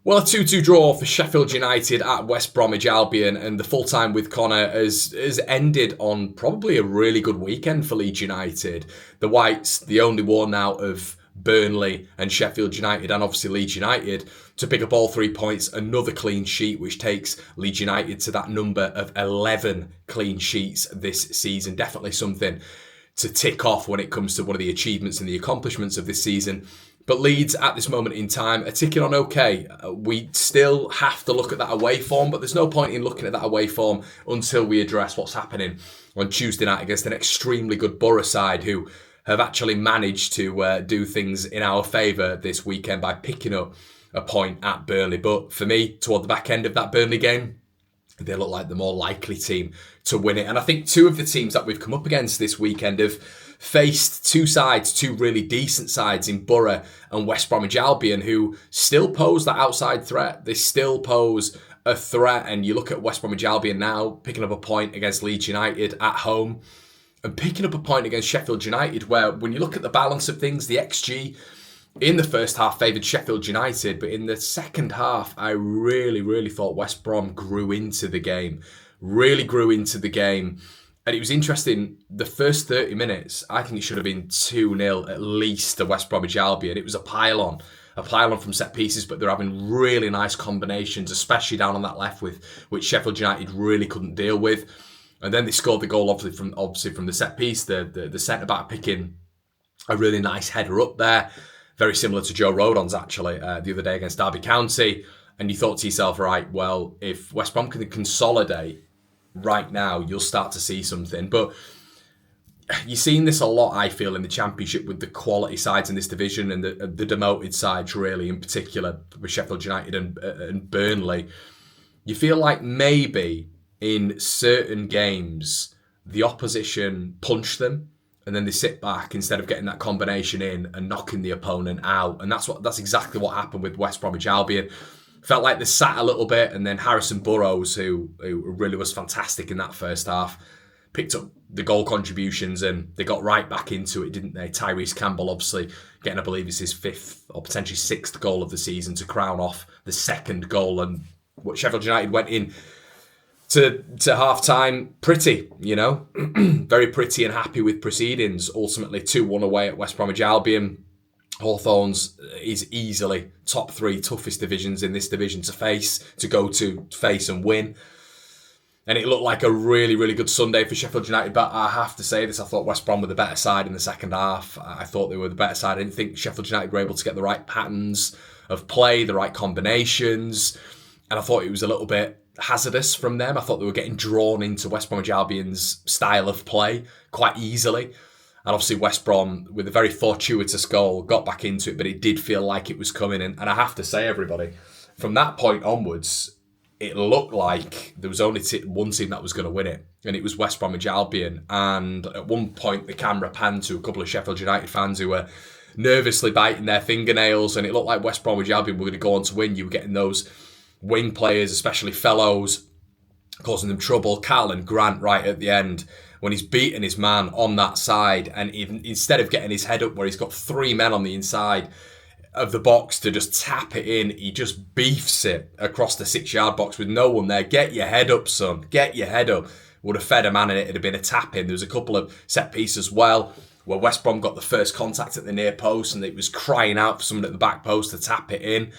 Well, a 2-2 draw for Sheffield United at West Bromwich Albion, and the full time with Connor has ended on probably a really good weekend for Leeds United. The Whites, the only one out of Burnley and Sheffield United, and obviously Leeds United, to pick up all 3 points, another clean sheet, which takes Leeds United to that number of 11 clean sheets this season. Definitely something to tick off when it comes to one of the achievements and the accomplishments of this season. But Leeds, at this moment in time, are ticking on okay. We still have to look at that away form, but there's no point in looking at that away form until we address what's happening on Tuesday night against an extremely good Borough side who have actually managed to do things in our favour this weekend by picking up a point at Burnley. But for me, toward the back end of that Burnley game, they look like the more likely team to win it. And I think two of the teams that we've come up against this weekend have faced two really decent sides in Borough and West Bromwich Albion, who still pose that outside threat. They still pose a threat. And you look at West Bromwich Albion now, picking up a point against Leeds United at home and picking up a point against Sheffield United, where when you look at the balance of things, the XG in the first half favoured Sheffield United, but in the second half, I really thought West Brom grew into the game. Really grew into the game. And it was interesting, the first 30 minutes, I think it should have been 2-0 at least to West Bromwich Albion. It was a pile-on from set pieces, but they're having really nice combinations, especially down on that left, which Sheffield United really couldn't deal with. And then they scored the goal obviously from the set piece, the centre-back picking a really nice header up there. Very similar to Joe Rodon's actually the other day against Derby County. And you thought to yourself, right, well, if West Brom can consolidate right now, you'll start to see something. But you're seeing this a lot, I feel, in the Championship with the quality sides in this division and the demoted sides, really, in particular with Sheffield United and Burnley. You feel like maybe in certain games, the opposition punch them and then they sit back instead of getting that combination in and knocking the opponent out. And that's exactly what happened with West Bromwich Albion. Felt like they sat a little bit, and then Harrison Burrows, who really was fantastic in that first half, picked up the goal contributions and they got right back into it, didn't they? Tyrese Campbell, obviously, getting, I believe, is his fifth or potentially sixth goal of the season to crown off the second goal. And what Sheffield United went in to half-time pretty, very pretty and happy with proceedings. Ultimately 2-1 away at West Bromwich Albion. Hawthorns is easily top 3 toughest divisions in this division to face and win. And it looked like a really good Sunday for Sheffield United. But I have to say this, I thought West Brom were the better side in the second half. I thought they were the better side. I didn't think Sheffield United were able to get the right patterns of play, the right combinations. And I thought it was a little bit hazardous from them. I thought they were getting drawn into West Bromwich Albion's style of play quite easily. And obviously West Brom, with a very fortuitous goal, got back into it, but it did feel like it was coming. And I have to say, everybody, from that point onwards, it looked like there was only one team that was going to win it, and it was West Bromwich Albion. And at one point, the camera panned to a couple of Sheffield United fans who were nervously biting their fingernails, and it looked like West Bromwich Albion were going to go on to win. You were getting those wing players, especially Fellows, causing them trouble. Carl and Grant right at the end, when he's beating his man on that side, and even instead of getting his head up where he's got 3 men on the inside of the box to just tap it in, he just beefs it across the 6-yard box with no one there. Get your head up, son. Get your head up. Would have fed a man in it. It'd have been a tap in. There was a couple of set pieces as well where West Brom got the first contact at the near post and it was crying out for someone at the back post to tap it in.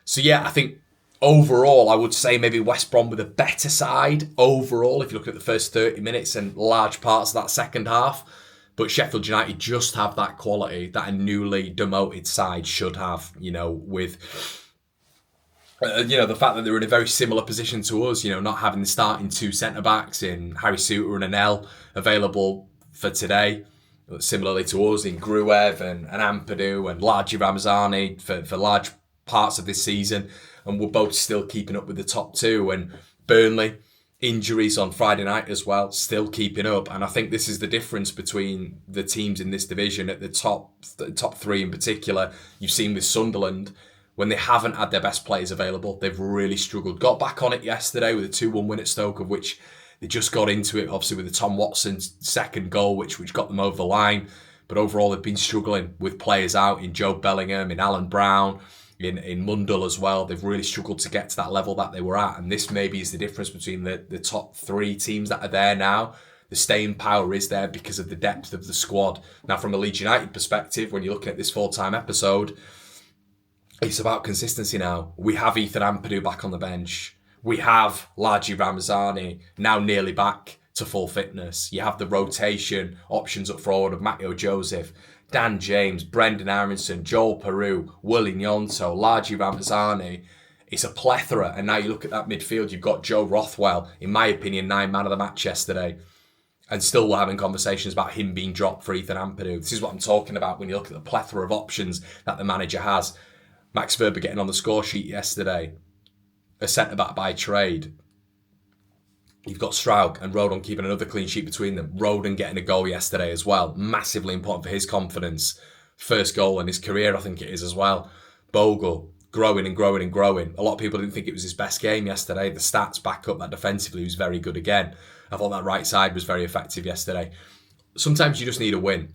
So yeah, I think overall, I would say maybe West Brom were the better side overall, if you look at the first 30 minutes and large parts of that second half. But Sheffield United just have that quality that a newly demoted side should have, with, the fact that they're in a very similar position to us, not having the starting 2 centre-backs in Harry Souttar and Anel available for today. Similarly to us in Gruev and Ampadu and Largi Ramazani for large parts of this season. And we're both still keeping up with the top 2. And Burnley, injuries on Friday night as well, still keeping up. And I think this is the difference between the teams in this division at the top 3 in particular. You've seen with Sunderland, when they haven't had their best players available, they've really struggled. Got back on it yesterday with a 2-1 win at Stoke, of which they just got into it, obviously, with the Tom Watson's second goal, which got them over the line. But overall, they've been struggling with players out in Joe Bellingham, in Alan Brown, in Mundell as well. They've really struggled to get to that level that they were at. And this maybe is the difference between the top 3 teams that are there now. The staying power is there because of the depth of the squad. Now, from a Leeds United perspective, when you're looking at this full-time episode, it's about consistency now. We have Ethan Ampadu back on the bench. We have Laji Ramazani now nearly back to full fitness. You have the rotation options up forward of Matteo Joseph, Dan James, Brendan Aronson, Joel Peru, Willie Nyonto, Laji Ramazani. It's a plethora. And now you look at that midfield, you've got Joe Rothwell, in my opinion, 9 man of the match yesterday. And still we're having conversations about him being dropped for Ethan Ampadu. This is what I'm talking about when you look at the plethora of options that the manager has. Max Verber getting on the score sheet yesterday. A centre-back by trade. You've got Straug and Rodon keeping another clean sheet between them. Rodon getting a goal yesterday as well. Massively important for his confidence. First goal in his career, I think it is as well. Bogle growing and growing and growing. A lot of people didn't think it was his best game yesterday. The stats back up that defensively he was very good again. I thought that right side was very effective yesterday. Sometimes you just need a win.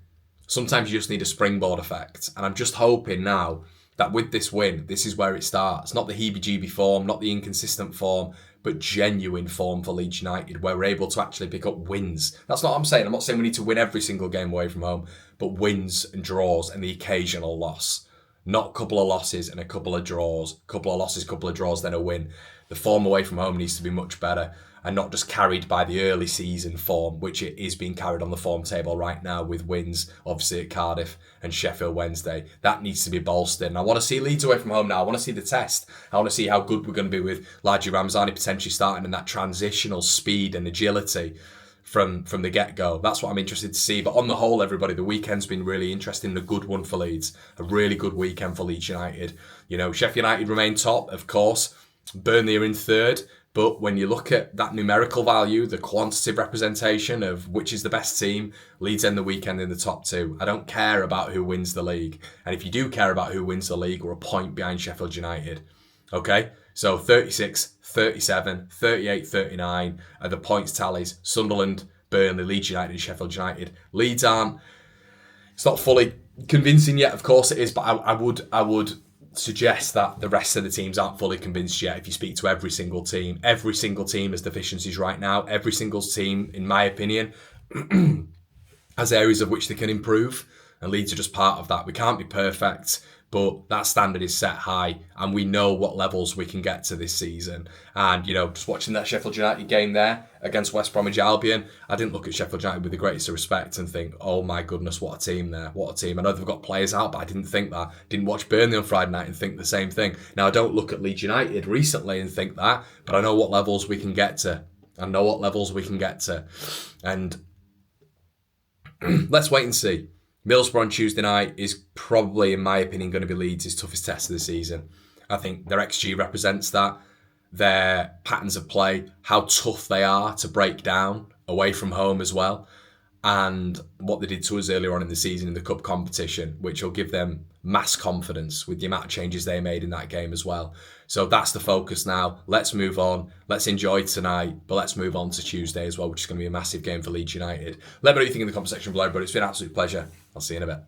Sometimes you just need a springboard effect. And I'm just hoping now that with this win, this is where it starts. Not the heebie-jeebie form, not the inconsistent form, but genuine form for Leeds United, where we're able to actually pick up wins. That's not what I'm saying. I'm not saying we need to win every single game away from home, but wins and draws and the occasional loss. Not a couple of losses and a couple of draws. Couple of losses, couple of draws, then a win. The form away from home needs to be much better and not just carried by the early season form, which it is being carried on the form table right now with wins, obviously at Cardiff and Sheffield Wednesday. That needs to be bolstered. And I want to see Leeds away from home now. I want to see the test. I want to see how good we're going to be with Laji Ramazani potentially starting in that transitional speed and agility from the get-go. That's what I'm interested to see. But on the whole, everybody, the weekend's been really interesting. A good one for Leeds. A really good weekend for Leeds United. You know, Sheffield United remain top, of course. Burnley are in third. But when you look at that numerical value, the quantitative representation of which is the best team, Leeds end the weekend in the top 2. I don't care about who wins the league. And if you do care about who wins the league, we're a point behind Sheffield United. Okay? So 36, 37, 38, 39 are the points tallies. Sunderland, Burnley, Leeds United and Sheffield United. Leeds aren't... It's not fully convincing yet, of course it is, but I would suggest that the rest of the teams aren't fully convinced yet. If you speak to every single team has deficiencies right now. Every single team, in my opinion, has areas of which they can improve, and Leeds are just part of that. We can't be perfect, but that standard is set high, and we know what levels we can get to this season. And, you know, just watching that Sheffield United game there against West Bromwich Albion, I didn't look at Sheffield United with the greatest of respect and think, oh my goodness, what a team there, what a team. I know they've got players out, but I didn't think that. Didn't watch Burnley on Friday night and think the same thing. Now, I don't look at Leeds United recently and think that, but I know what levels we can get to. And let's wait and see. Middlesbrough on Tuesday night is probably, in my opinion, going to be Leeds' toughest test of the season. I think their XG represents that. Their patterns of play, how tough they are to break down away from home as well. And what they did to us earlier on in the season in the cup competition, which will give them mass confidence with the amount of changes they made in that game as well. So that's the focus now. Let's move on. Let's enjoy tonight, but let's move on to Tuesday as well, which is going to be a massive game for Leeds United. Let me know what you think in the comment section below, but it's been an absolute pleasure. I'll see you in a bit.